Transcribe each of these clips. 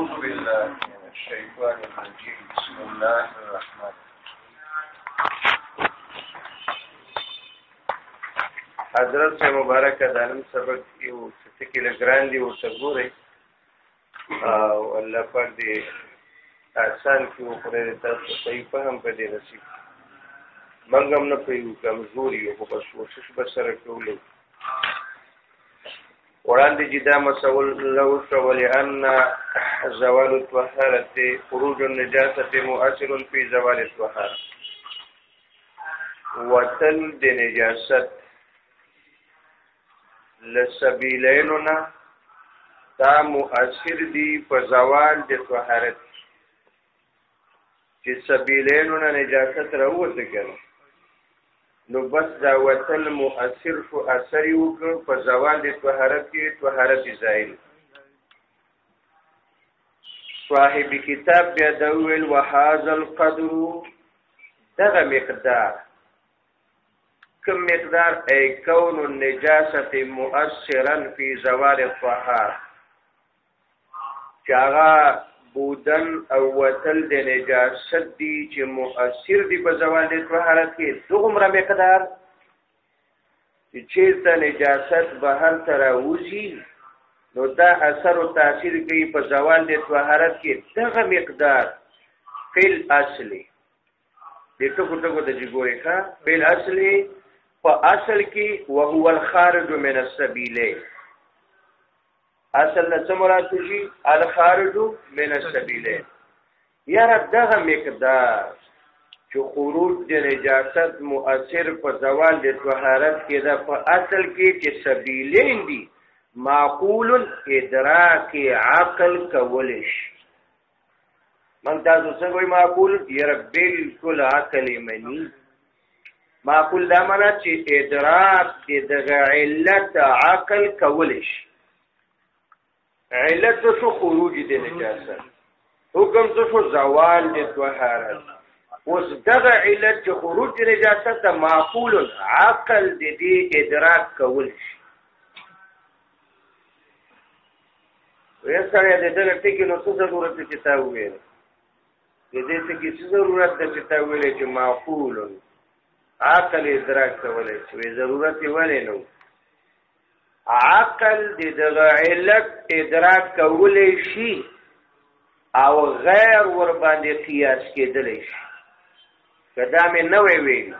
أعوذ بالله من الشيطان الرجيم بسم الله الرحمن حضرت سے مبارک دانم سبق یو څه ګران دی او څه ګوري او الله پاک دې آسان کې او پرې تاسو صحیح فهم پدې نصیب منګم نه پیو کمزوري او په کوشش به سره کولو وړاندې چې دا مسول لو شول ان زوال الطهارة خروج النجاسة مؤثر في زوال الطهارة وتل د نجاست لسبیلیننا دا مؤثر دی په زوال د طهارت چې سبیلیننا نجاست راوته کړي نو بس دا وتل مؤثر شو اثر یو په زوال د طهارت کې طهارت زائل صاحب کتاب بیا د ویل وهذا القدر دغه مقدار کم مقدار ای کون النجاسه مؤثرا فی زوال الطهارة چاغا بودن او وتل د نجاست دی چې مؤثر دی په زوال د طهارت کې دومره مقدار چې چیرته نجاست بهر تر اوزي نو دا اثر او تاثیر کوي په زوال د طهارت کې دغه مقدار فل اصلي د ټکو د جګوري ښه فل اصلي په اصل کې وهو الخارج من السبيلين اصل نه مراد شي الخارج من السبيلين یاره دغه مقدار چې خروج د نجاست مؤثر په زوال د طهارت کې دا په اصل کې چې سبيلين دي معقول ادراک عقل کولش من تاسو څنګه وي معقول یره بالکل عقل منی معقول دا معنا چې ادراک دغه علت عقل کولش علت شو خروج د نجاست حکم شو زوال د طهارت اوس دغه علت چې خروج د نجاست معقول عقل د دې ادراک کولش ویسره د دغه ټکی نو څه ضرورت چې تا وویل د دې څه ضرورت ده چې تا ویل چې معقول عقل ادراک کولای شي ضرورت یې ولې نو عقل دغه علت ادراک کولای شي او غیر ور باندې قیاس کېدلی شي کدا مې نه ویل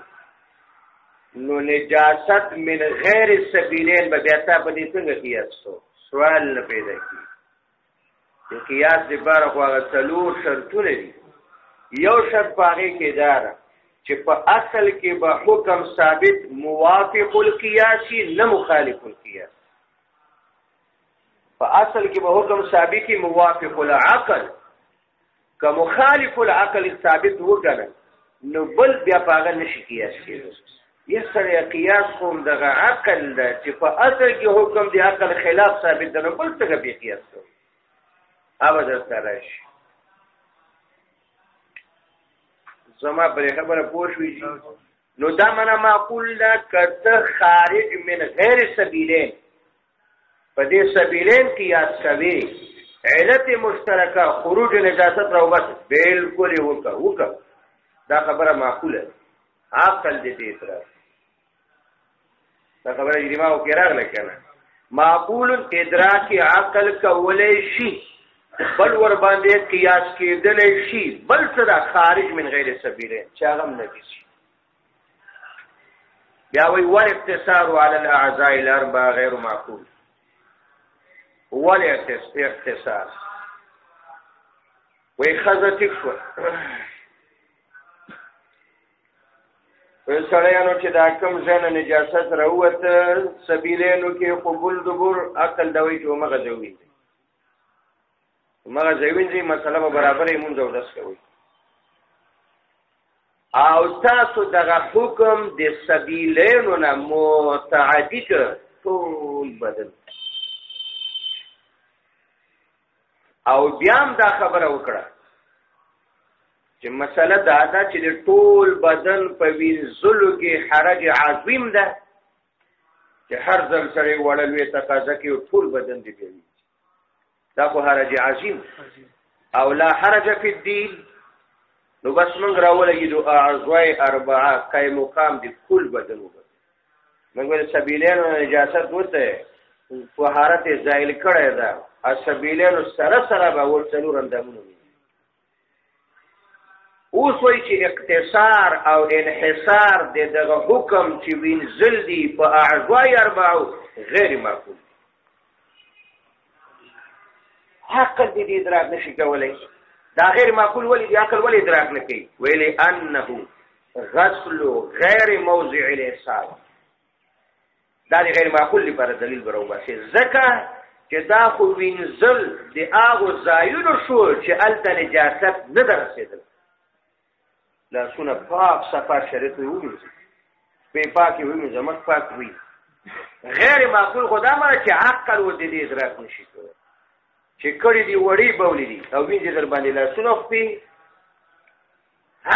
نو نجاست من غیر السبیلین به بیا تا په دې څنګه قیاس کو سوال نه پیدا کی د قیاس لپاره خو هغه څلور شرطونه دي یو شرط پاره کې دار چې په اصل کې به حکم ثابت موافق القياس نه مخالف القياس په اصل کې به حکم ثابت موافق العقل که مخالف العقل ثابت وګڼل نو بل بیا پاغه نشي قیاس کېږي یې سره قیاس کوم دغه عقل ده چې په اصل کې حکم دی عقل خلاف ثابت ده نو بل څه به قیاس کوي اوبه درته شي زما پر خبره پوښوي نو دا معنا معقول ده کته خارج من غیر سبیلین په دې سبیلین قیاس کوي علت مشترکه خروج نجاست راو بس بالکل وکا دا خبره معقوله عقل دې اعتراض دا خبره یې ما وکړه لکنه معقول ادراک عقل کولای شي بل ور باندې قیاس کېدل شي بل څه خارج من غیر سبیلین چاغم نه شي بیا وی ول اقتصار علی الاعضاء الاربعه غیر معقول ول اقتصار وی خزتک شو وسړیانو چې دا کم ځنه نجاست راوته سبیلینو کې قبول دبر عقل دوی چې مغه جوړي مګر ځوینځي مسله برابرې مونږ او داس کوي او تاسو دغه حکم د سبیلینو نه متعدی ټول بدل او بیا هم دا خبره وکړه چې مسله دا ده چې د ټول بدن په وینځلو کې حرج عظیم ده چې هر ځل سره وړل وي تقاضا کوي ټول بدن دی کوي دا خو حرج عظیم او لا حرج فی الدین نو بس موږ راولګېدو اعضای اربعه قای مقام دي کل بدن وګړي موږ سبیلینو نجاست وته طهارت زایل کړی ده سبیلینو سره سره به ول څلور اندامونه اوس وایي چې اقتصار او انحصار د دغه حکم چې وینځل دي په اعضای اربعو غیر معقول عقل دې ادراک نشي کولی دا غیر معقول ولې دی عقل ولې ادراک نه کوي ویلي انه غسل غیر موضع الاصابه دا د غیر معقول لپاره دلیل برو باسي ځکه چې دا خو وینځل د هغو ځایونو شو چې هلته نجاست نه ده رسېدل لاسونه پاک صفا شریعت ومینځي پې پاکې ومینځه مخ پاک وي غیر معقول خو دا معنی چې عقل و د دې ادراک نشي کولی چې کړي دي وړې بولې دي او وینځي در باندې لاسونه خپې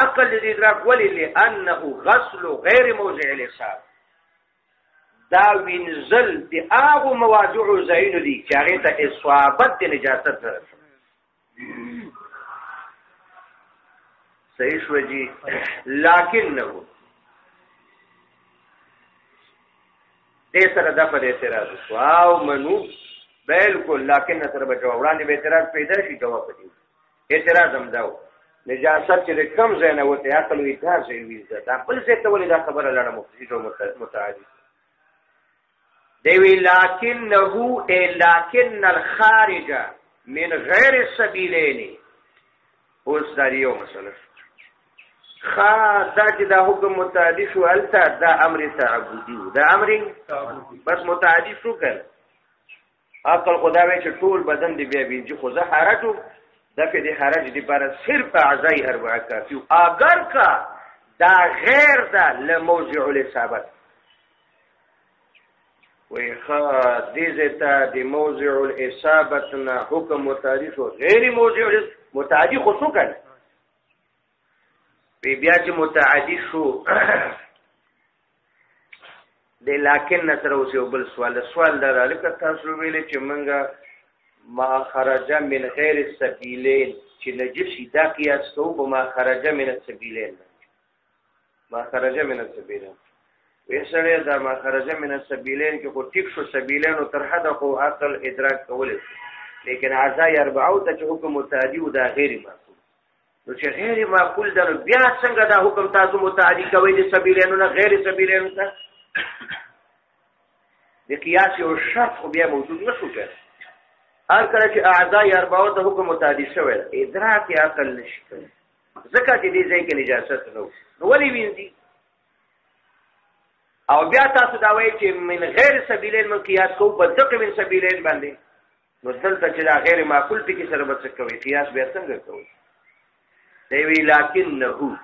عقل د دې ادراک ولې لانه غسل غیر موضع الاصابه دا وینځل د هغو مواضعو ځایونو دي چې هغې ته اصابت د نجاست رسي صحیح شو جی لکنه دې سره دغه د اعتراض وشو او منو بالکل لکن سره به جواب وړاندې به اعتراض پیدا شي جواب پدې اعتراض هم دا نجاست چې کم ځای نه وته عقل وي دا ځای وي دا بل څه ته ولې دا خبره لړم مفسد متعادل دی وی لکنه لکن الخارج من غیر السبیلین اوس دا یو مسله دا چې دا حکم متعدی شو هلته دا امر تعبدي دا امر بس متعدی شو کړه عقل خدا وی چې ټول بدن دی بیا وینځي خو زه حرج دفع دی حرج دی پر صرف اعضای اربعه کافی اگر کا دا غیر دا لموضع الاصابت وی خوا دیزتا دی موضع الاصابتنا حکم متعدی شو غیر موضع متعدی خو شو کړه بیا چې متعدی شو د لکن سره اوس یو بل سوال دا لکه تاسو ویلې چې موږ ما خرج من غیر السبیلین چې نجشي دا قیاس کوو په ما خرج من السبیلین ما خرج من السبیلین ویسره دا ما خرج من السبیلین کې خو ټیک شو سبیلین او تر حد خو عقل ادراک کولی لیکن اعضای اربعو ته چې حکم متعدی و دا غیر معقول نو چې غیر معقول ده نو بیا څنګه دا حکم تاسو متعدی کوئ د سبیلینو نه غیر سبیلینو ته د قیاس یو شرط خو بیا موجود نه شو کړی هر کله چې اعضای اربعو ته حکم متعدی شوی ده ادراک عقل نشي کولی ځکه چې دې ځای کې نجاست نه نو ولې وینځي او بیا تاسو دا وایئ چې من غیر سبیلین من قیاس کوو په دقه من سبیلین باندې نو دلته چې دا غیر معقول ټکي سره به څه کوئ قیاس بیا څنګه کوئ دیوی لکنه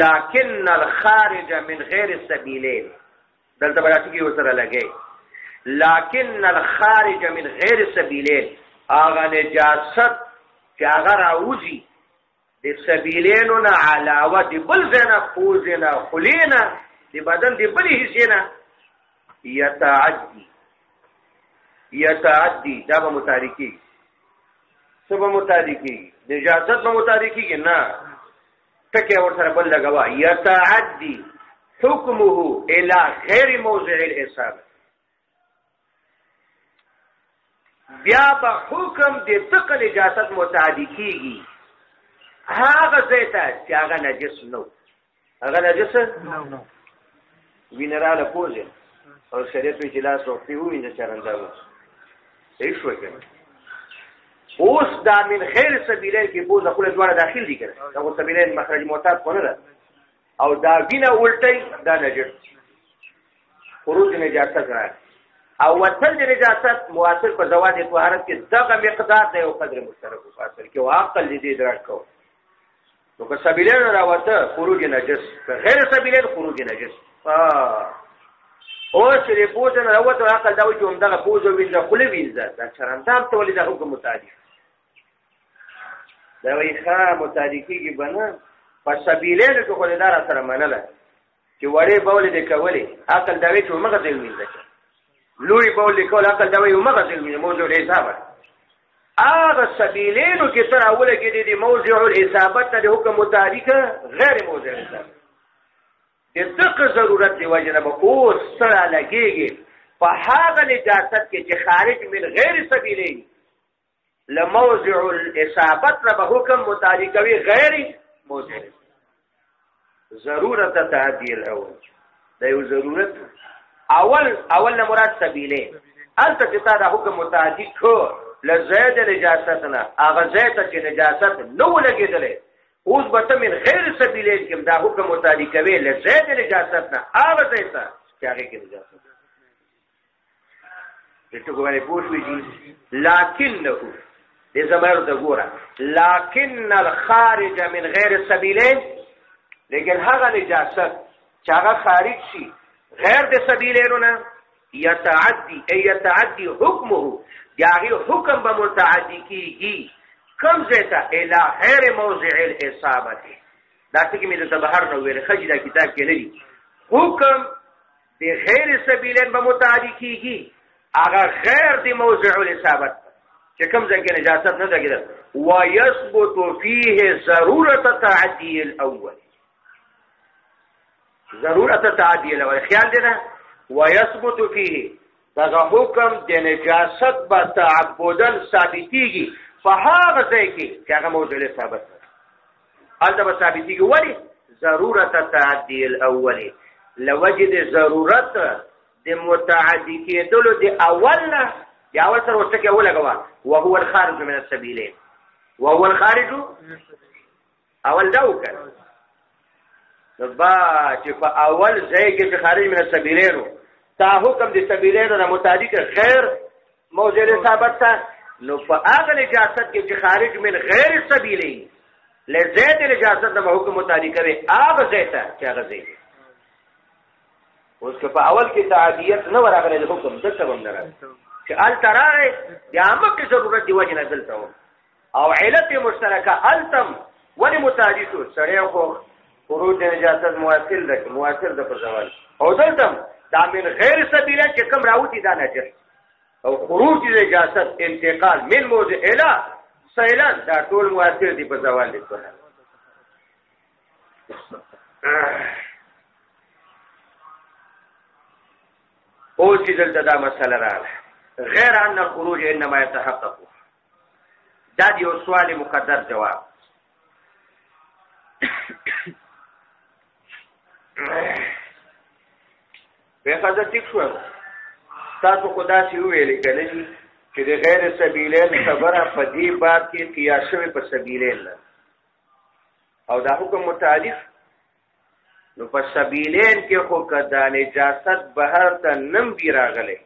لکن الخارج من غیر السبیلین دلته براتی کی وسره لګی لکن الخارج من غیر السبیلین آغا نجاست چې هغه راوځي د سبیلینو نه علاوه د بل ځای نه پوزې نه خولې نه د بدن د بلې حصې نه یتعدي دا به متعدي کېږي څه به متعدي کېږي نجاست به متعدي کېږي نه ټکی ورسره بل لګوه یتعدي حکمه الى غیر موضع الاصابه بیا به حکم د دغه نجاست متعدي کېږي هغه ځای ته چې هغه نجس نه هغه نجس نه وینراله پوزه او شریعت وی چې لاس وختي وینځه چرنده و صحیح شو کنه اوس دا من غیر سبیلین کې پوزه خپل دواړه داخل دي کنه دا سبیلین مخرج معتاد کو نه ده او دا وینه ولټي دا نجس خروج نجاست راځي او وصل د نجاست موثر په زواد طهارت کې دغه مقدار دی او قدر مشترک په اصل کې او عقل دې ادراک کو نو که سبیلین راوته خروج نجس غیر سبیلین خروج نجس او چې پوزه نه راوته عقل دا وایي چې همدغه پوزه وینځه خولې وینځه دا چرندام ته ولې دا حکم متعدي دا وایي ښه متعدي کېږي به نه په سبیلینو کې خو دې دا را سره منله چې وړې بولې دې کولې عقل دا وایي چې همغه ځای وینځه لوی بولې کول عقل دا وایي همغه ځای وینځه موضوع حسابه هغه سبیلینو کې تر اوله کې د موضع الاصابت د حکم متحرک غیر موضع الاصابت د دقه ضرورت دی وجه نه به اوس سره لګېږي په هغه نجاست کې چې خارج من غیر سبیلین لموضع الاصابت نه به حکم متحرک وي غیر موضع ضرورت تعدی الاول دا یو ضرورت اول نه مراد سبیلین انت چې تا دا حکم متحرک کو لزید نجاست نه هغه زید چې نجاست نو لګېدلې اوس به من غیر سبیلین کې دا حکم متحرک وي لزید نجاست نه هغه زید چې هغه کې نجاست دته کومه پوښتنه دي لکنه دې زمر د ګوره لکن الخارج من غیر سبیلین لیکن هغه نجاست چې هغه خارج شي غیر د سبیلینونه یتعدی حکمه یاغي حکم به متعدی کیږي کم زیتا الی غیر موضع الاصابه دا څنګه مې د بهر نو ویل خجی دا کتاب کې لري حکم د غیر سبیلین به متعدی کیږي هغه غیر د موضع الاصابه چې کوم ځای کې نجاست نه لګیدل ويثبت فيه ضرورت تعدی الاول ضرورت تعدی الاول خیال دې نه ويثبت فيه دا حکم د نجاست به تعبدن ثابتيږي په هغه ځای کې چې هغه موضوع ثابت هلته به ثابتيږي ولی ضرورت تعدی الاول لوجد ضرورت د متعدی کېدلو د اول نه د اول سره ورته کې ولګوا وهو الخارج من السبيلين وهو الخارج اول دا وکړ نو با چې په اول ځای کې چې خارج من السبيلين تا حکم د سبیلین نه متعدی غیر موضع ثابت تا نو په هغه نجاست کې چې خارج من غیر سبیلین لزید نجاست نه حکم متعدی کوي هغه زیته چې هغه زیته اوس که په اول کې تعدیت نه ورغله د حکم د څه هم نه راځي چې ال ترای د عامه کې ضرورت دی وجه نه دلته او علت مشترکه التم ولی متعدی شو سړی خو خروج نجاست موثر ده پر زوال او دلته دا من غیر سبیلین چې کم راوتی دا نجس او خروج د نجاست انتقال من موضع الی سیلان دا ټول موثر دي په زوال دي او چې دلته دا مسله راغله غیر ان الخروج انما يتحقق دا یو سوال مقدر جواب په خاطر ټیک شو تاسو خدا شي ویلې کنه چې د غیر سبیلین خبره په دې باب کې قیاس شوی په سبیلین او دا حکم متعارف نو په سبیلین کې خو کدا نجاست بهر ته نم بي راغله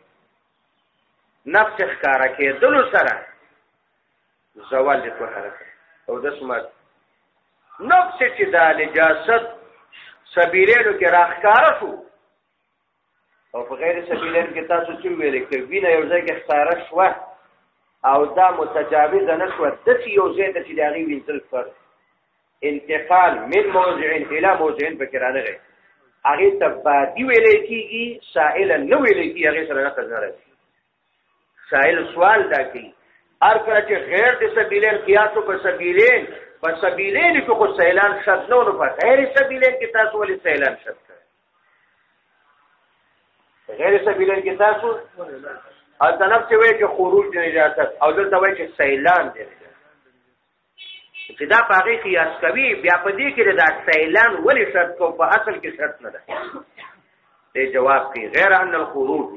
نفس ښکارا کې دلو سره زوال د طهارت او د سمات نفس چې دا نجاست سبیلینو کې راښکارا شو او په غیر سبیلین کې تاسو چې ویلې کې وینه یو ځای کې ښکارا شو او دا متجاوز نه شو د یو ځای ته چې داغي وینځل پر انتقال من موضع الى موضع بکرانه غي هغه تبادی ویلې کیږي سائل نو ویلې کیږي هغه سره نه راځي سائل سوال دا کوي هر کله چې غیر د سبیلین قیاسو په سبیلین کې خو سیلان شرط نه نو په غیر سبیلین کې تاسو ولې سیلان شرط غیر سبیلین کې تاسو او طرف چې وایي چې خروج د نجاست او دلته وایي چې سیلان دی چې دا په هغه قیاس کوي بیا په دې کې دا سیلان ولې شرط کو په اصل کې شرط نه ده دې جواب کوي غیر ان الخروج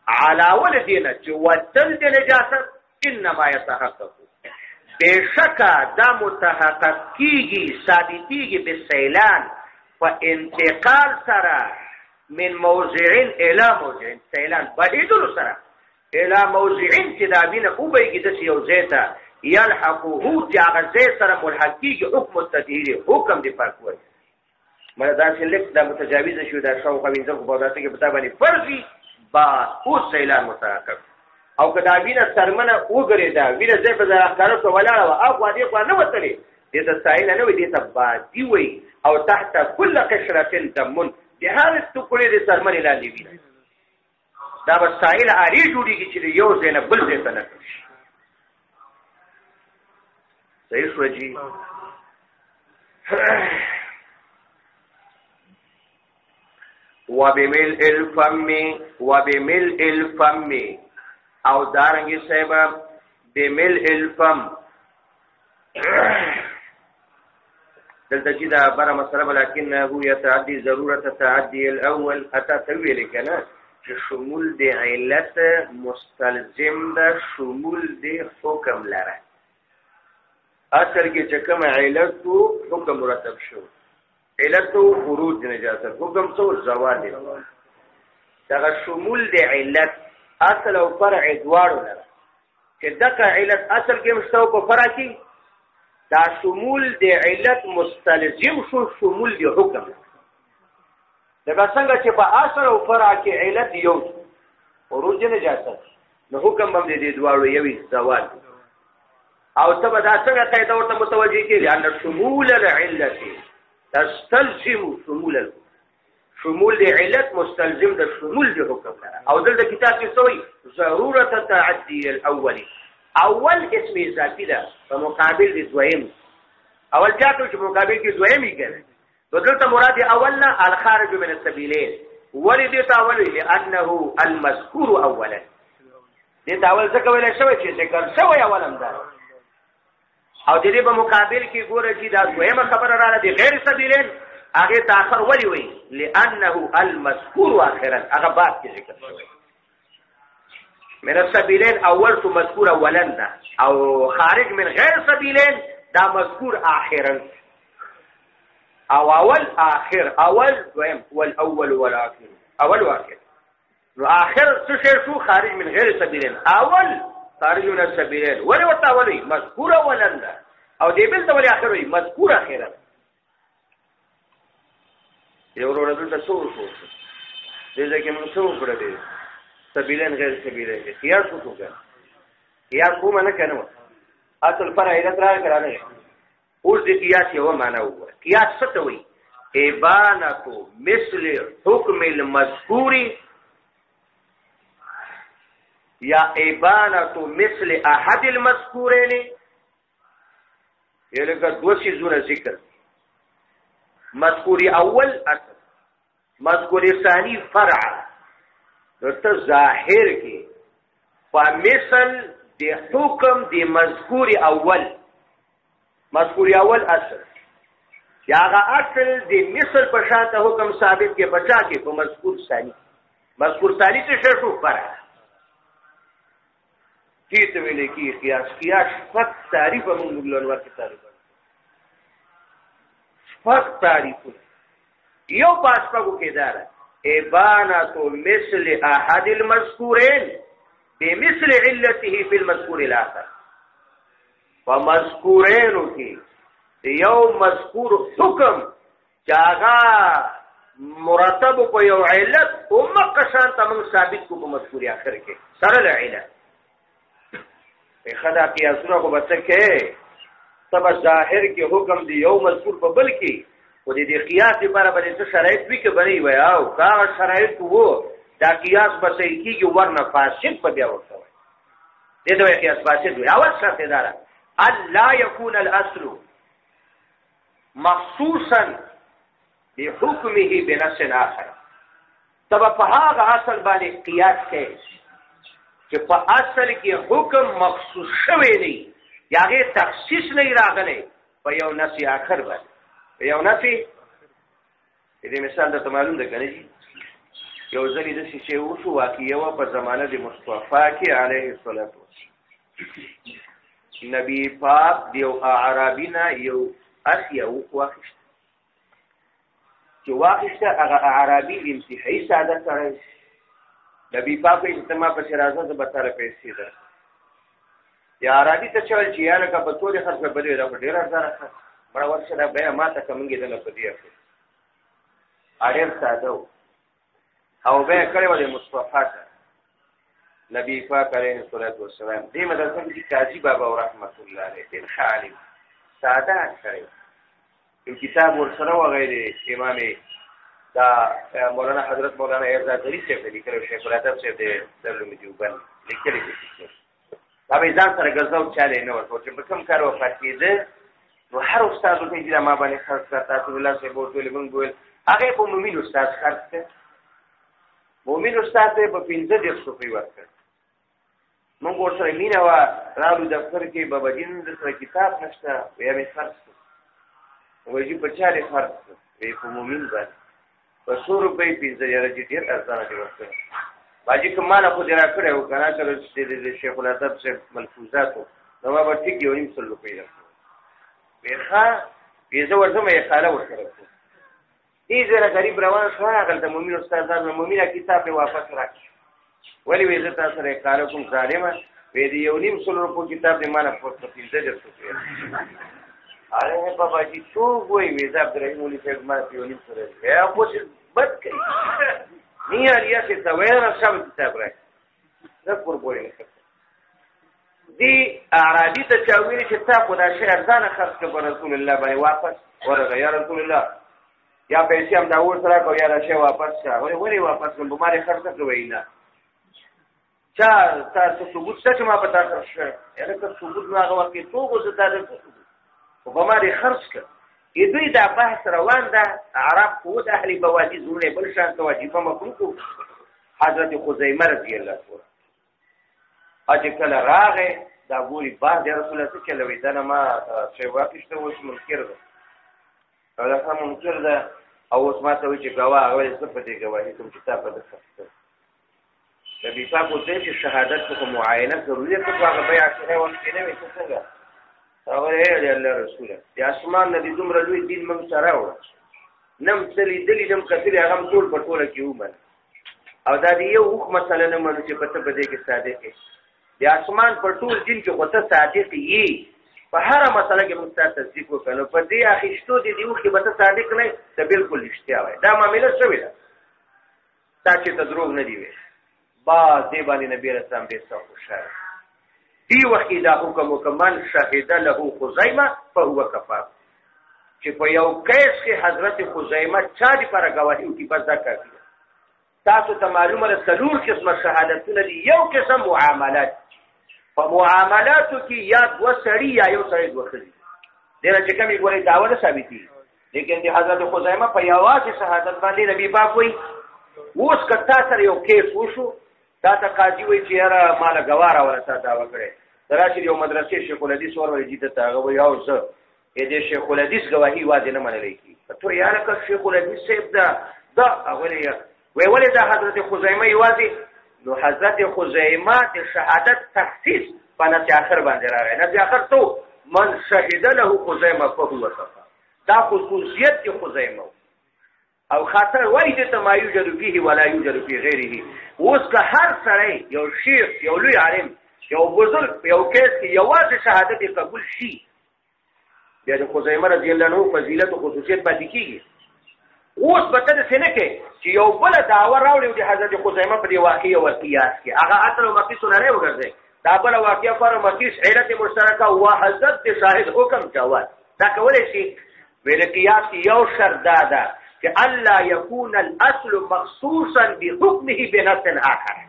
على ولدنا چې وتل د نجاست انما يتحقق بشکا دا متحقق کیږي ثابتيږي به سیلان په انتقال سره من موضع الى موضع سیلان بدیدل سره الى موضع چې دا بینه او بهږي د یو ځای يلحقه جاغزه سره ملحقي حکم التدهير حکم دی پاکوي مله دا چې لیک دا متجاوز شو دا شاو خوینځه په داسې کې پتا باندې فرضي با او سیلان متحقق او کدا وینه سرمنه وګری دا وینه زې په ځای کارو کو ولاړه او خو دې خو نه وتلې دې ته سایل نه وي دې ته بادي وي او تحت كل قشره دم دې هر ټکړې دې سرمنه لاندې وي دا به سایل اړې جوړیږي چې یو ځای نه بل ځای ته نه صحیح شو جی وبملء الفم او دارنګي صاحب بملء الفم دلته چې دا بره مسله ولکنه يتعدي ضرورت تعدي الاول اتا تویل کنه چې شمول د علت مستلزم ده شمول د حکم لره اصل کې چې کوم علت حکم مرتب شو علت خروج نجاست حکم څو زوال دی دا شمول د علت اصل او فرع دواړو لره چې دغه علت اصل کې مستو په فرع کې دا شمول د علت مستلزم شو شمول د حکم دا څنګه چې په اصل او فرع کې علت یو خروج نجاست نو حکم هم دې دواړو یوي زوال او ته به دا څنګه قاعده ورته متوجه کیږي ان شمول العلت تستلزم شمول د علت مستلزم د شمول د حکم او دلته کتاب کې سوی ضرورت تعدي الاول اول اسم اضافي ده په مقابل د دویم اول جاتو چې مقابل کې دویم یې کوي دلته مراد اول نه الخارج من السبيلين ولې دې تاول لانه المذكور اولا دې تاول څه کولای شوی چې ذکر شوی اولم ده او دې په مقابل کې ګوره چې دا دویمه خبره رااله دي غیر سبیلین هغه تاخر ولي وي لانه المذكور اخرا هغه بعد کې ذکر شوی من السبيلين اول تو مذكور اولا ده او خارج من غیر سبیلین دا مذكور اخرا او اول اخر اول دویم والاول والاخر اول واخر نو اخر څه شو خارج من غیر سبیلین اول خارج من السبيلين ولي وتاولي مذكور اولا او دې بل تولي اخر وي مذكور اخرا یو ورو دلته څو دې ځکه موږ څو کړو دې سبيلين غیر سبيلين قياس وکړه قياس کوم نه کنه اصل فرع علت را کړه اوس دې قياس یو معنا وو قياس څه ته وي ابانه مثل حکم المذكور یا ابانه مثل احد المذکورین یعنی که دو چیزونه ذکر مذکور اول اصل مذکور ثانی فرع دته ظاهر کې فمثل د حکم د مذکور اول اصل یا هغه اصل د مثل په شان ته حکم ثابت کې بچا کې په مذکور ثانی څه شو فرع کیت ویلې کی قیاس فقط تعریف موږ لنور کې فقط تعریف یو پاسپاګو کې دار ابانه مثل احد المذکورین بمثل علته في المذکور الاخر فمذکورین کې یو مذکور حکم جاغا مرتب په یو علت او مقشان تم ثابت کو په مذکور اخر کې سره علت خدا قیاسونه کو بچ کې تب ظاهر کې حکم دی یو مذکور په بل کې او دې قیاس لپاره باندې څه شرایط وی کې بنې وای او کا شرایط وو دا قیاس بس کېږي ورنه فاسد په بیا ورته دې دوی قیاس فاسد وي اول شرط دار الا يكون الاصل مخصوصا بحكمه بنص اخر تب په هغه اصل باندې قیاس کې چې په اصل کې حکم مخصوص شوی نه یا هغه تخصیص نه راغلی په یو نص اخر باندې په یو نص دې مثال د معلوم ده کنه یو ځلې د شی وشو واقعي و په زمانه د مصطفی کې عليه الصلاه والسلام نبی پاک دیو عربینا یو اسیا واخیشت چې واخیشته هغه عربي انتهایی ساده سره نبی پاک اجتماع په شرازه د بتاله پیسې ده یا عربي ته چل چې یاله کا په ټول خرڅ په بده را ډیر ارزانه مړ ورشه دا بیا ماته کومګې ده نه پدې اړیر ساده او به کړي ولې مصطفی نبی پاک علیه الصلاۃ والسلام دې مدرسې کې قاضي بابا رحمت الله علیه دې خالي ساده کړي یو کتاب ورسره و غیر امام دا مولانا حضرت مولانا ارزادری سے لیکل شیخ الادب سے دارالعلوم دیوبند لیکل دي دا به ځان سره ګرځاو چاله نه ورته چې په کوم کار وفات کېده نو هر استاد ته چې ما باندې خرڅ کړ تاسو الله سه بوتل مونږ ول هغه په مومن استاد خرڅ کړ مومن استاد ته په 15 روپۍ ورکړ مونږ ورسره مینا وا راو دفتر کې بابا جین د سره کتاب نشته بیا به خرڅ وایي په چاله خرڅ وي په مومن باندې په 100 روپۍ 15000 ډیر ارزانه دی ورکړ باجی کماله خو درا کړو کنه چې د شیخ الادب سے ملفوظات نو ما به ټیک یو 900 روپۍ راکړ بیخا بیزه ورته یې خاله ورکړه دې زره غریب روان شو هغه د مومن استادانو مومنه کتاب په واپس راکړ ولی وې زه تاسو سره کار کوم ظالما وې دې یو 900 روپۍ کتاب دې مانه پورته پیځه درته اره بابا جی تو وې وې زه عبدالرحیم ولي په ما په 900 روپۍ یا خو بد کړی نه الیا چې تا وې راځم کتاب راځه زه پر بوله دی اعرابی ته چاویل چې تا خدا شي ارزانه خرڅ کړ رسول الله باندې واپس ورغه یا رسول الله یا پیسې هم دا ور سره کو یا راشه واپس کا وری واپس کوم بماره خرڅ کوي نه چا تاسو ثبوت څه ما پتا کړ یا که ثبوت نه هغه وخت ته کو زه تاسو په بماره خرڅ کړ دوی دا بحث روان ده عرب خو د اهل بوادي زونه بل شان واجبه مخلوق حضرت خزیمه رضی الله عنه اجه کله راغې دا ګوري بعد د رسول الله صلی الله علیه وسلم ما چې واقعشته اوس منکر ده دا کوم منکر ده او اوس ما ته وی چې غوا او څه پدې غواهی کوم کتاب په دسته نبی پاک وځي چې شهادت په معاینه ضروري ده هغه بیا څنګه وخت نه وي څنګه هغه یې الله رسول دی اسمان ندی دومره لوی دین موږ سره و نم تلې دلی نم کثیر هغه ټول په ټوله کې ومن او دا دی یو حکم مثلا نه مونږ چې پته بده کې صادق دی اسمان پر ټول دین کې غوته صادق یي په هر مسله کې مستعد تصدیق وکړو په دې اخیشتو دي دیو کې به صادق نه ته بالکل اشتیا وای دا معاملې شوې ده تا چې تدروغ نه دی وي با دې باندې نبی رسول الله دې خوشاله دی وخت دا حکم مکمل شاهد له خزیمه فهو کفار چې په یو کیس کې حضرت خزیمه چا دي پر گواهی وکي بس دا کوي تاسو ته معلومه ده څلور قسمه شهادتونه دي یو قسم معاملات په معاملاتو کې یا دو سړي یا یو سړي دوه خدي دغه چې کومي ګوري داوله ثابتي لیکن د حضرت خزیمه په یوازې شهادت باندې نبی پاک وایي اوس کتا سره یو کیس وشو تا ته قاضي وایي چې یاره مالا ګواره ولا تا دعوه کړې دراشي یو مدرسې شیخ الحدیث ورولې دې ته هغه وایي او زه دې شیخ الحدیث گواهی واځي نه منلې کی ته یاره که شیخ الحدیث صاحب دا هغه وی ولې دا حضرت خزیمه یوازې نو حضرت خزیمه د شهادت تخصیص په نس اخر باندې راغی نس اخر تو من شهد له خزیمه فهو کفار دا خصوصیت د خزیمه او خاطر وایي د تمایز فيه ولا یوجد فی غیره اوس که هر سړی یو شیخ یو لوی عالم یو بزرگ یو کیس کې یوازې شهادت قبول شي بیا د خزیمه رضی الله عنه فضیلت او خصوصیت پاتې کیږي اوس به ته څنګه کې چې یو بل داوا راوړي د حضرت خزیمه په دی واقعي او قیاس کې هغه اصل او مقیس نه وګرځي دا بل واقعي پر مقیس علت مشترکه او حضرت شاهد حکم جواز دا کولای شي ویل قیاس یو شرط ده کہ اللہ یکون الاصل مخصوصا بحکمه بنص آخر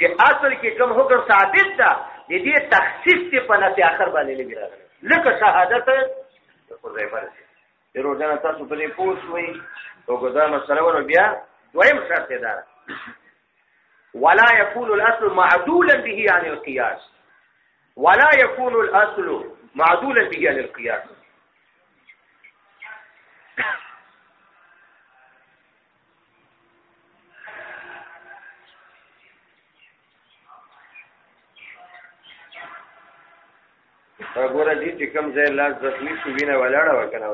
کہ اصل کی کم حکم ثابت دا دې تخصیص ته په نص آخر باندې لګی راغلی لکه شهادت خزیمه رسول روزانه تاسو په دې پوښوي او ګذار مسله ور بیا دویم شرط ده ولا يكون الاصل معدولا به عن القياس ولا يكون الاصل معدولا به عن القياس وګوره دې چې کوم ځای لاس زخمی شو وینه ولاړه وکنه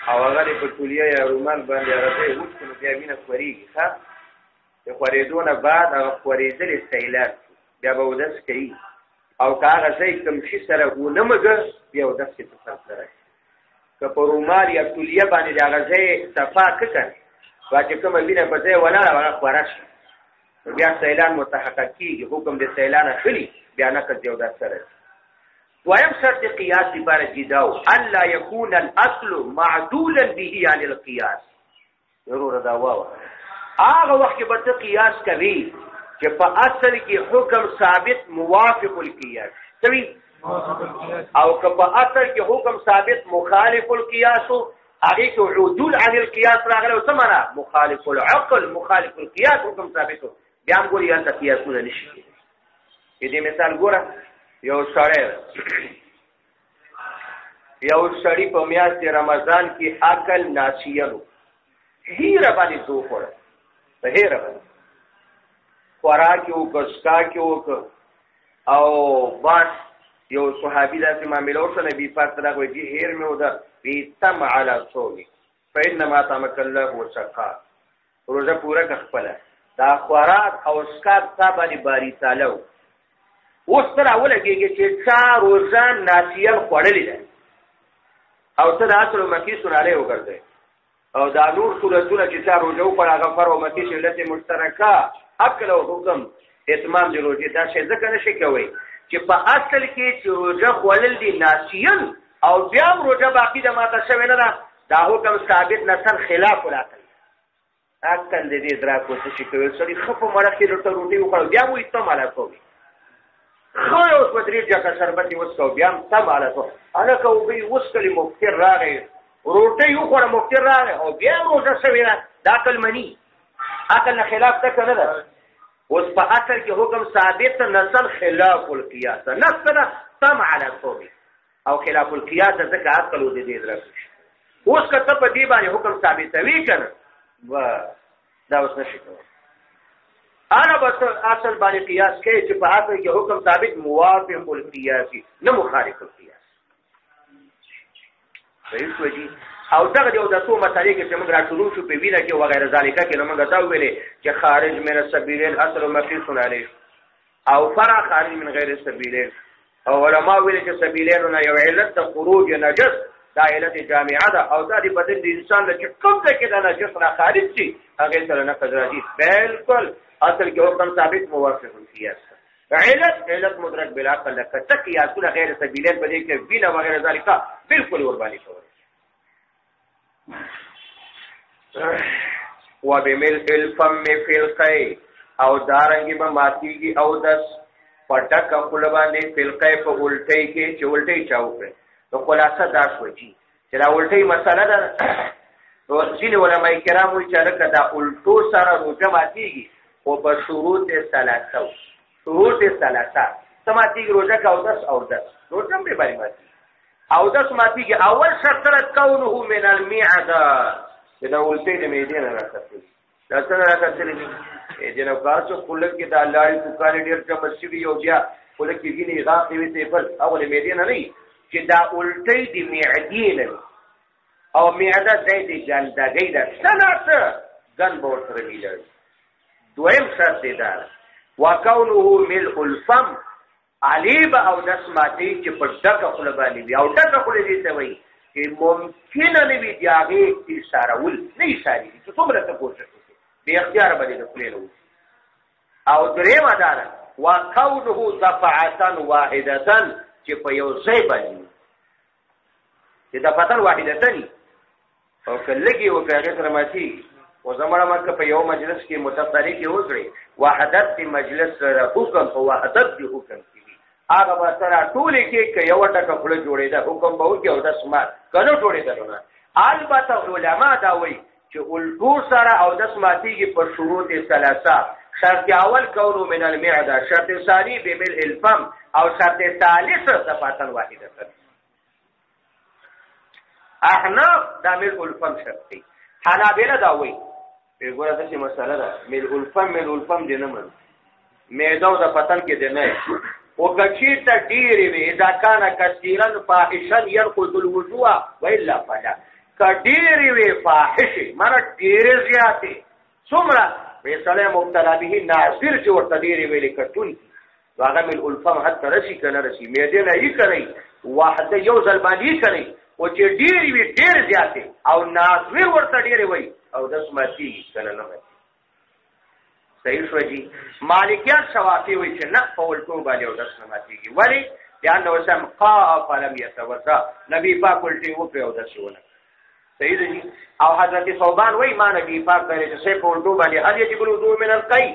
او هغه په تولیه یا رومال باندې راځي وښکلو بیا وینه خوريږي ښه د خورېدو نه بعد هغه خورېدل استعلاج بیا به ودس کوي او که هغه ځای کوم شي سره ونه مګه بیا ودس کې تصل سره که په رومال یا تولیه باندې هغه ځای صفا کړه واجب کوم وینه په ځای ولاړه هغه خورش بیا استعلان متحقق کیږي حکم د استعلان اخلي بیا نه کوي ودس سره ویم شرط قیاس عبارت جداو الا يكون الاصل معدولا به عن القياس ضرور دا واو هغه وخت به ته قیاس کوي چې چې په اصل کې حکم ثابت موافق القياس سوي او که په اصل کې حکم ثابت مخالف القياس هغه کې عدول عن القياس راغلی او څه معنا مخالف العقل مخالف القياس حکم ثابت بیا هم ګوري ان قياسونه نشي دې مثال ګوره یو سړی په میاشت رمضان کې عقل ناسیلو هیره باندې تو پړ په هیره باندې خوراک یو کسکا کې او بس یو صحابي داسې معامله وشوه نبي پاک صلی وایي چې هیر مې وده بیتم علی صومي فانما طعمک الله وسقا روزه پوره که خپله دا خوراک او اسکاک تا باندې باری تعالی اوس تر اولګېږي چې چا روزه ناسیل خوړلې ده او ته د اصل مکی سناله وګرځي او دا نور صورتونه چې چا روزه وکړه هغه فر او مکی علت مشترکه عقل او حکم اتمام د روزې دا شی ځکه نشي کوي چې په اصل کې چې روزه خوړل دي ناسیل او بیا روزه باقی د ماته شوی نه دا حکم ثابت نصر خلاف العقل عقل دې ادراک وڅ شي کوي سړي خپه مړه کې روټي وکړ بیا مو استعمال کوي خو اوس په درې ځکه شربت وسکو بیا هم استعمال کوي انا کوي وسکلی مفتر راغی روټي وکړه مفتر راغی او بیا روزه شوی نه دا عقل منی عقل نه خلاف تک نه ده اوس په اصل کې حکم ثابت نصر خلاف القياس نصر تم على الصوم او خلاف القياس ځکه عقل دې ادراک شي اوس کته په دې باندې حکم ثابت وی کنه و دا اوس نشي کوي انا بس اصل باندې قياس کې چې په اصل کې حکم ثابت موافق القياس نه مخالف القياس صحیح شوږي او دغه یو د څو مسالې کې چې موږ راټولو شو په وینا کې وغیرہ ذالک کې نو موږ دا ویلې چې خارج من السبيل الاصل مقيس عليه او فرع خارج من غیر السبيل او علماء ویلې چې سبيلين یو علت خروج نجس دا علت جامعه ده او دا د بدن د انسان له کوم ځای کې دا نجس را خارج شي هغه سره نه قدرتي بالکل اصل کې حکم ثابت موافق القياس علت مدرک بلا عقل لکه قياسونه غیر سبيلين په دې کې بنا وغیرہ ذالک بالکل ور باندې کوي وبملء الفم في القي او دارنګي به ماتيږي او دس پټک خپل باندې فلقې په الټي کې چې الټي چاوکړي نو خلاصه دا شوږي چې دا الټي مسله ده نو ځینې علماء کرام وایي چې دا الټو سره روزه ماتيږي او په شروط ثلاثه سماتيږي روزه کا او دس روزه به باندې ماتي او دس ماتيږي اول شرط کونه من المعده دا ولته د میدان راکړي دا څنګه راکړي دې نو کارڅو کولک کې د الله ای فقال ډیر چې مسجد یو بیا کولک کې ویني غاقي وي ته پر اول میدان نه چې دا ولته د معدین او معده د جلدګۍ د سنت ګن بور سره ویل دویم شرط دی دا وکونه ملء الفم علیب او دسماتی چې په ډکه خپل باندې وي او ډکه خپل دې ته وایي چې ممکن نه وي دی هغه اشارهول نه اشاره دي چې څومره ته کوشش وکړي به اختیار باندې خپل او درېم اداره وکونه دفعه واحده چې په یو ځای باندې چې دفعه واحده او کلهږي او هغه سره ماتي او زموږه مکه په یو مجلس کې متفری کې وځي وحدت مجلس سره حکم او وحدت دی حکم هغه به سره ټول کې یو ټکه خپل جوړېده حکم به وکي او د سمات کنه جوړېده نه البته علما دا وایي چې الټو سره او د سماتيږي په شروط ثلاثه شرط اول کونو من المعده شرط ثاني بملء الفم او شرط ثالث صفاتن واحده احناف دا ملء الفم شرط دي حنابلة دا وایي وګوره دا چې مسله ده ملء الفم دې نه من معده د پتن کې دی نه وکچیت ډیری وی اذا کان کثیرا فاحشا ينقض الوضوء والا فلا کډیری وی فاحش مر ډیر زیاته څومره ویسله مبتلا به ناصر چې ورته ډیری وی لیکتون واغه من الفم حتی رشي کنه رشي مېده نه یې کوي واحده یو ځل باندې کوي او چې ډیری وی ډیر زیاته او ناصر ورته ډیری وی او د سماتي کنه نه صحیح شوږي مالکیان شوافی وی چې نه قول تو باندې او د سماتيږي ولی بیان نو سم قاف لم يتوضا نبی پاک ولټي وکړ او د شونه صحیح دی او حضرت ثوبان وی ما نبی پاک درې چې په ولټو باندې هل يجب الوضوء من القي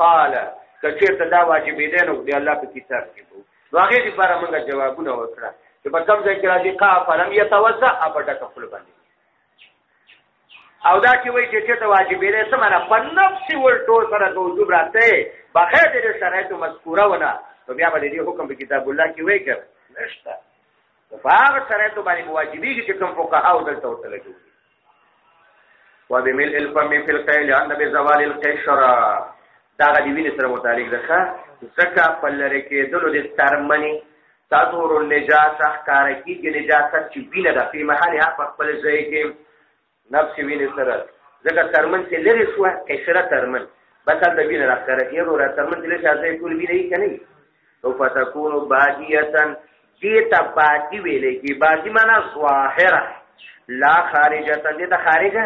قال که چېرته دا واجبېدی نو د الله په کتاب کې به نو هغې دپاره موږ جوابونه وکړه چې په کوم ځای کې راځي قاف لم یتوضع په ډکه خوله باندې او دا چې وایي چې چېرته واجبېدی څه معنا په نفس ولټو سره د وجوب راته بغیر د دې شرایطو مذکوره ونه نو بیا به د دې حکم په کتاب الله کې وایي که نشته په هغه شرایطو باندې به واجبېږي چې کوم فقهاو دلته ورته لګوي وبملء الفم في القيل ان بزوال القشر دا غدي ویني سره متعلق ده ځکه په لری کېدلو د ترمنی تظهر النجاسه کار کیږي نجاست چې وینه ده په محله په خپل ځای کې نفس ویني سره ځکه ترمن چې لري شو قشره ترمن بدل د وینه راکړه یو را ترمن چې ځای ټول ویني کني او فتكون باجیه دیتا باجی ویلې کې باجی معنا ظاهره لا خارجه دې ته خارجه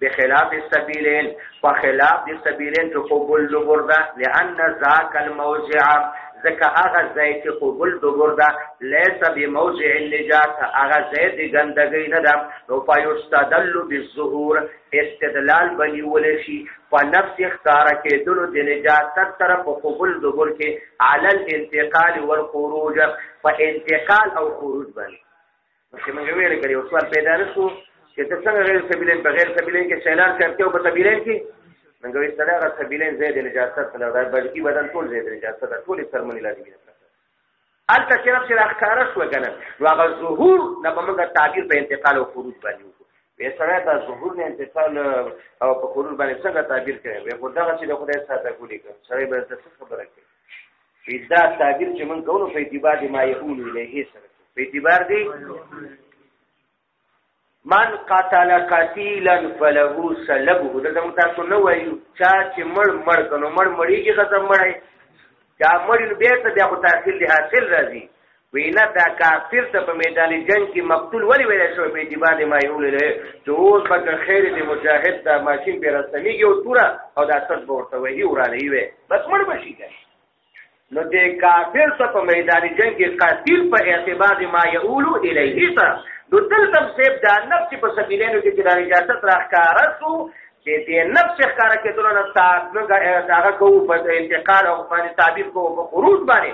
بخلاف السبيلين وخلاف السبيلين قبول دبر ده لأن ذاك الموضع ذکا هغه ځای چې قبول دبر ده ليس بموضع النجاسه هغه ځای د ګندګۍ نه ده نو فيستدل بالظهور استدلال بنیول شي په نفس اختار کېدلو د نجاست طرف په قبول دبر کې على الانتقال والخروج فانتقال او خروج باندې چې موږ ویل کړي او سوال پیدا نه شو چې څنګه غیر سبیلین بغیر سبیلین کې سیلان کرتے او په سبیلین کې منګوي سره غیر سبیلین زید نجاست نه دا بلکې بدن ټول زید نجاست ټول سرمنی لازمي ده البته چې نفس راخاره شو کنه نو هغه ظهور نه موږ تعبیر په انتقال او خروج باندې وکړو به سره دا ظهور نه انتقال او په خروج باندې څنګه تعبیر کوي به خدای چې د خدای ساته کولی کوي سره به څه خبره کوي دا تعبیر چې موږ کوو په اعتبار ما يقول الیه سره په اعتبار دی من قتل قتیلا فله سلبه دا متاسو نه وایو چا چې مړ کنو مړیږي ختم مړی چا مړی نو بیا ته بیا خو تحصیل دی حاصل راځي وینا دا کافر ته په میدان جنگ کې مقتول ولی ویل شو په اعتبار ما یقول له چې اوس به خیر دی مجاهد دا ماشین په رسمیږي او توره او دا څه ورته وایي ورانه وي بس مړ بشي نو د کافر ته په میدان جنگ کې قاتل په اعتبار ما یقول الیه ته نو دلته سیب دا نفس په سبیلینو کې د اجازه راخاره سو چې د نفس ښکارا کېدل نه هغه کوو په انتقال او باندې تعبیر کوو په خروج باندې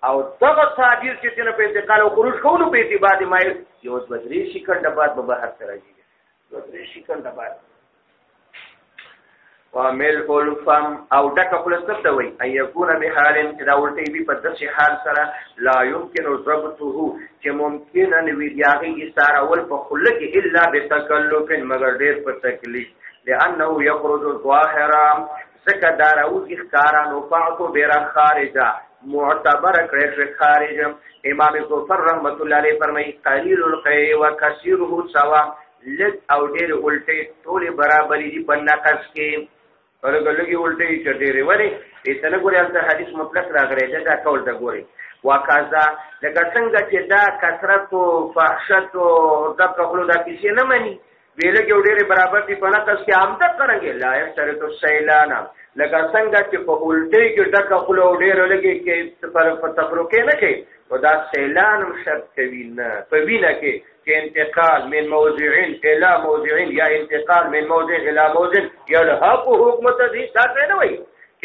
او دغه تعبیر چې په انتقال او خروج کوو په اعتبار ما یو د 3 سکند بعد به بهر سره راځي 3 سکند بعد وملء الفم او ډکه خپل څه وي ان يكون بحال دا ولټي به په داسې حال سره لا يمكن ضبطه چې ممکن ان وی دیاغي اشاره ول په خله کې الا بتکلف مگر ډېر په تکلیف لانه يخرج ظاهرا سکدار او اخکارا نو فاعتو بیر خارجا معتبر کړي خارج امام ظفر رحمت الله علیه فرمایي قلیل القی وکثیره سوا لږ او ډېر ولټي ټول برابرۍ دي په نقص کې ورګلږي ولټي چې ډېرې ونی دې څنګه ګوري هغه حدیث مطلق راغلی دا ټول دا ګوري وکذا لکه څنګه چې دا کثرت او فحشت او د خپل دا کیسه نه مني ویلګي ډېرې برابر دي په نقص کې عمده کړنګي لا یشترط السیلان لکه څنګه چې په ولټي کې د خپل ډېر لګي کې په تفروقه نه کوي او دا سیلان شرط کوي نه په وینه کې انتقال من موضعين الى موضعين یا انتقال من موضع الى موضع يلحق حکمت دي دا نه وي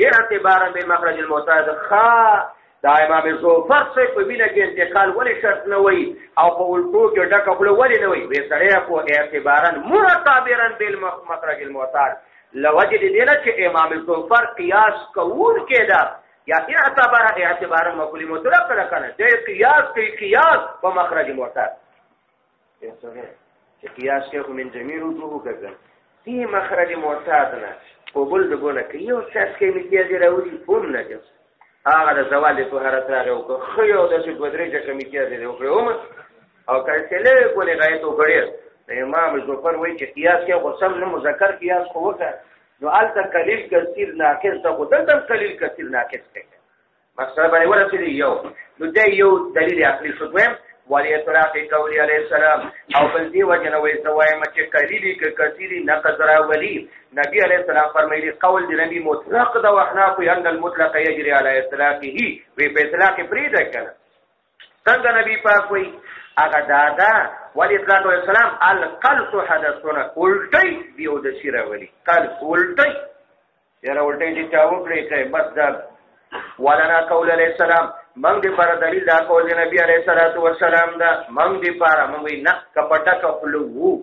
اعتبارا بمخرج المعتاد خا دا امام ظفر سے په وینه کې انتقال ولې شرط نه وي او په ولټو کې ډکه خپل ولې نه وي به سره په اعتبارا معتبرا بالمخرج المعتاد لوجد دینه چې امام ظفر قیاس کوون کېدا یا اعتبارا مقوله مطلق کنه د قیاس کې قیاس په مخرج معتاد چې قیاس کې من جميع وجوه کړه دې مخرج معتاد نه قبول دغه کې یو څه کې میږي راوړي کوم نه هغه د زوال طهارت راغو خو یو د څه بدرې چې میږي راوړي او کله چې له کولې غایت وکړي امام ظفر وایي چې قیاس کې قسم نه مذکر قیاس خو وکړه نو الته قلیل کثیر ناقص ته بدل قلیل کثیر ناقص کوي مثلا باندې ورته یو نو دا یو دلیل عقلی شو ولی اطلاق قولی علیہ السلام او بلدی وجنوی سوائی مچه قلیلی که کثیری نقض راولی نبی علیہ السلام فرمایلی قول دی نبی مطلق دا وحنافی ان المطلق یجری علی اطلاقی وی په اطلاق پریده کنه څنګه نبی پاک وی اگا دادا ولی اطلاق علیہ السلام القلص حدثونه الٹی بیو دسی راولی قلص الٹی یرا الٹی دی چاوکڑی که بس دا ولنا قول علیہ السلام من دی پر دلیل دا قول نبی علیہ الصلوۃ والسلام دا من دی پر من وی نه کپټه کفلو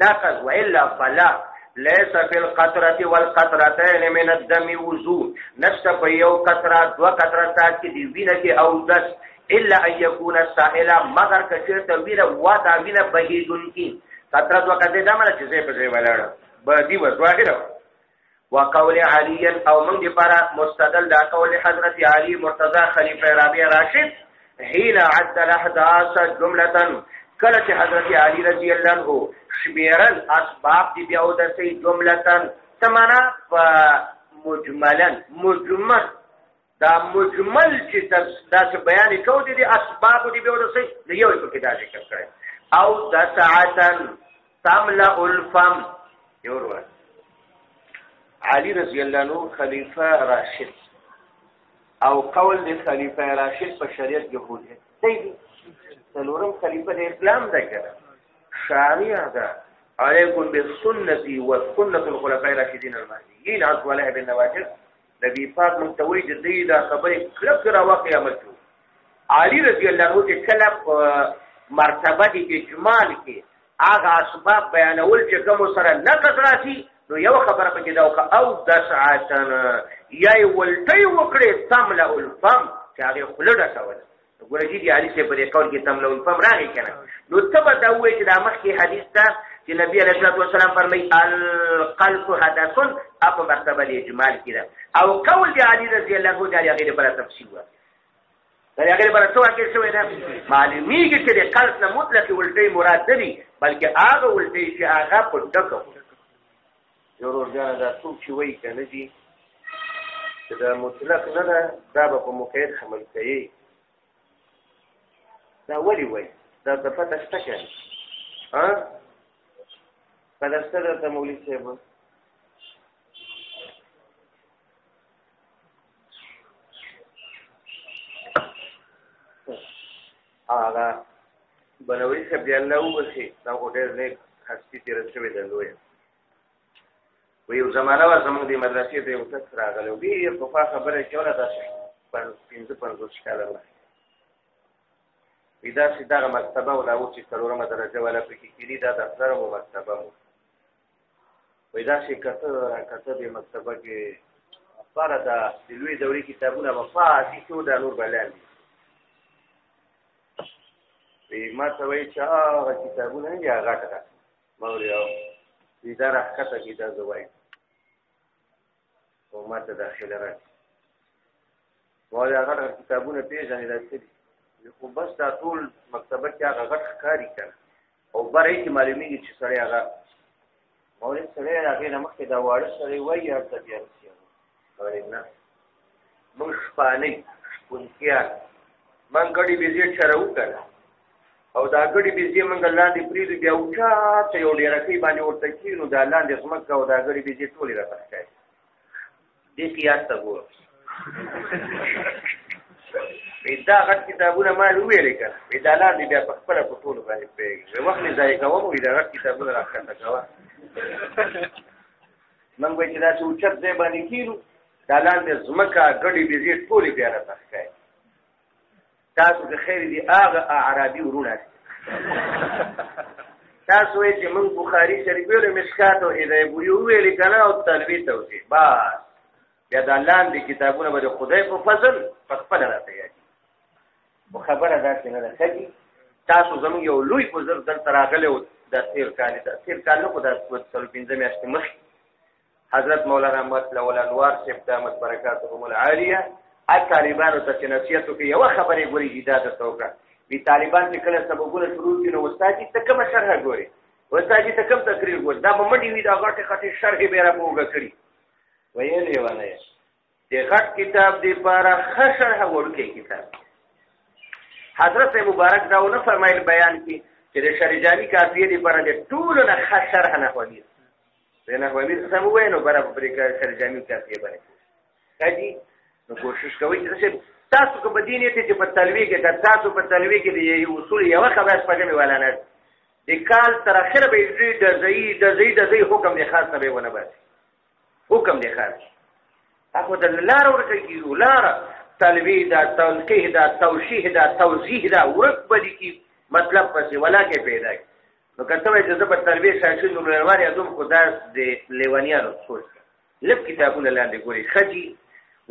ناقض والا فلا ليس في القطره والقطرتين من الدم وضوء نفس فيو قطرات وقطرات کی دی وینه کی او دس الا ان يكون السائل مگر کچرته وینه وادا وینه بهیدون کی قطرات وقته دا مله چې په ځای ولاړ بدی وځواګره وقول علی او من دی پر مستدل دا قول حضرت علی مرتضی خلیفہ رابع راشد حين عد الاحداث جمله کله چې حضرت علی رضی الله عنه شمیرل اسباب دی بیا د سي جمله سمانا مجملا مجمل دا مجمل چې تاسو بیان کوو دي اسباب دی بیا د سي یو په کې دا ذکر کړی او د ساعتن تملا الفم یور علی رضی الله عنه خلیفہ راشد او قول د خلیفہ راشد په شریعت کې هوجه دی څلورم خلیفہ د اسلام دی کړه شارع ده علیکم بالسنه والسنه الخلفاء الراشدین المهدیین عز وجل ابن نواجر نبی پاک متوی دی دا خبره کلب کرا واقع عمل شو علی رضی الله عنه چې کله مرتبه د اجمال کې هغه اسباب بیانول چې کوم سره نقص راشي نو یو خبره پکې دا او د ساعتن یا ولټي وکړي تملا الفم چې هغه خلډه کوله ګورې دي علي څه په قول کې تملا الفم راغی کنه نو تبه دا وایي چې دا مخکې حدیث ده چې نبی علیه الصلاه والسلام فرمایي القلب حدث اپ مرتبه اجمال کړه او قول دی علي رضی الله عنه دا غیر بل تفصیل و دا غیر بل څه واقع شوی ده معلومیږي چې د قلب نه مطلق ولټي مراد نه دي بلکې هغه ولټي چې هغه په ټکو ضرور جان دا څوک چې وایي کنه دي چې دا مطلق نه ده دا په مقید حمل کوي دا ولی وای دا د پته شته کنه ها پداسته ته مولوی صاحب هغه بنوي صاحب دی الله وسی دا هوټل نه خاصی تیر شوی دلوي وی یو زمانہ و زموږ د مدرسې ته یو څه راغلو بي په خبره کې ولا تاسو 55 کاله ودا سیده مکتبه ولا و چې څلورمه درجه ولا پکې کړي دا دفتر مو مکتبه مو ودا شي کته د مکتبه کې افاره د لوی دوري کتابونه وفاتي شو د نور بلان دي ما ته وایي چې هغه کتابونه یا غاټه مولوی او دا راکته کې دا زوای او ما ته داخله راځي مولوی هغه کتابونه پیژنې راځي خو بس دا ټول مکتبه کې هغه غټ ښکاري کنه او برای چې معلومیږي چې سړی هغه مولوی سړی هغه نه مخکې دا واړه سړی وایي هغه بیا ورسېږي نه موږ شپانې شپونکیان من ګډې بېزې سره وکړه او دا ګډې بېزې موږ لاندې پرېږدو بیا اوچاته یو ډېرکۍ باندې ورته کښېنو دا لاندې ځمکه او دا ګډې بېزې ټولې راته ښکاري دې قیاس ته ګوره دا غټ کتابونه ما ویلې کړه دا لاندې بیا په خپله په ټولو باندې پرېږدي وخت مې ضایع کوم دا غټ کتابونه راښکته کوه موږ وایي چې داسې اوچت ځای باندې کښېنو دا لاندې ځمکه ګډې بېزې ټولې بیا راته ښکاري تاسو که خیر دي هغه اعرابي ورونه تاسو وایئ چې موږ بخاري شریف ویلو مشکات او هدایه بوري وویلې که نه او تنویر توضیح بس بیا دا لاندې کتابونه به د خدای په فضل په خپله راته یادي خو خبره داسې نه ده ښه تاسو زموږ یو لوی بزرګ دلته راغلی و دا تېر کال نه خو دا 45 میاشتې مخکې حضرت مولانا مطلع الانوار صاحب دامت برکاتهم العالیه طالبانو ته چې نصیحت وکړي یوه خبره یې ګورې چې دا درته وکړه وي طالبان چې کله سببونه شروع کړي نو استاد جي ته کومه شرحه ګورې استاد جي ته کوم تقریر ګورې دا به مټې وي دا غټې غټې شرحې به یې راپه اوږه کړي ویل لیونه یې د غټ کتاب دپاره ښه شرحه وړوکی کتاب حضرت مبارک دا ونه فرمایل بیان کې چې د شریجاني کافیې دپاره د ټولو نه ښه شرحه نحومیر د نحومیر سم ووایه نو برابر شریجاني کافیې باندې ښه جي نو کوشش کوئ چې تاسو که په دې نیت چې په تلوي کې که تاسو په تلوي کې د اصول یوه خبره شپږمې والا نه د کال تر اخره به ډزۍ حکم د خاص نه به ونه باسي حکم د خاص تاسو د لار ورکړي لار تلوی دا تنقیح دا توشیح دا توضیح دا ورک بدی کی مطلب پسې ولا کې پیدا نو کته وایي چې په تلوی شاشې نو لري ازم خدا د لیوانیانو سوچ لب کتابونه لاندې ګوري خجی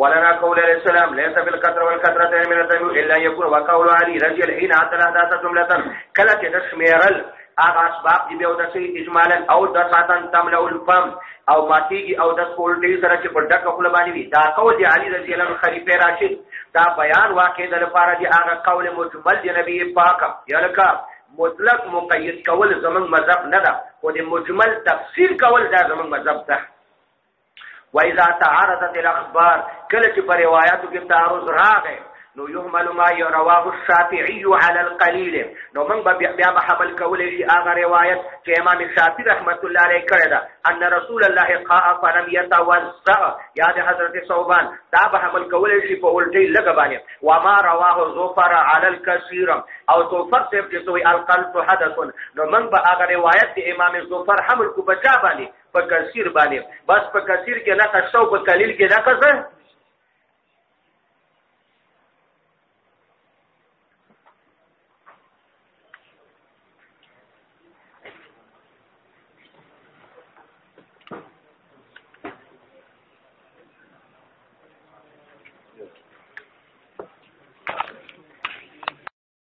ولنا قول السلام ليس بالكثره والكثره من التبع الا يكون وقول علي رضي الحين عدل ذات جمله کله چې د شمیرل هغه اسباب دی او د سي اجمالا او د ساتن تملا الفم او ماتيږي او د کولټي سره چې په ډکه خپل باندې وي دا قول دی علي رضی الله عنه خلیفہ راشد دا بیان واقع د لپاره دی هغه قول مجمل دی نبی پاک یلکه مطلق مقید کول زمون مذهب نه ده او د مجمل تفسیر کول دا زمون مذهب ده واذا تعارضت الاخبار کله چې په روایتو کې تعارض راغی نو يهمل ما يرواه الشافعي على القليل نو من بیا به حمل کولې شي هغه روایت چې امام شافعي رحمت الله علیه کړی ده ان رسول الله قاء فلم يتوضا یا د حضرت ثوبان دا به حمل کولې شي په الټي لګ باندې وما رواه ظفر على الكثير او ظفر چې توي القلب حدث نو من به هغه روایت د امام ظفر حمل کو بچا باندې په کثیر باندې بس په کثیر کې نه تاسو په قلیل کې نه کړه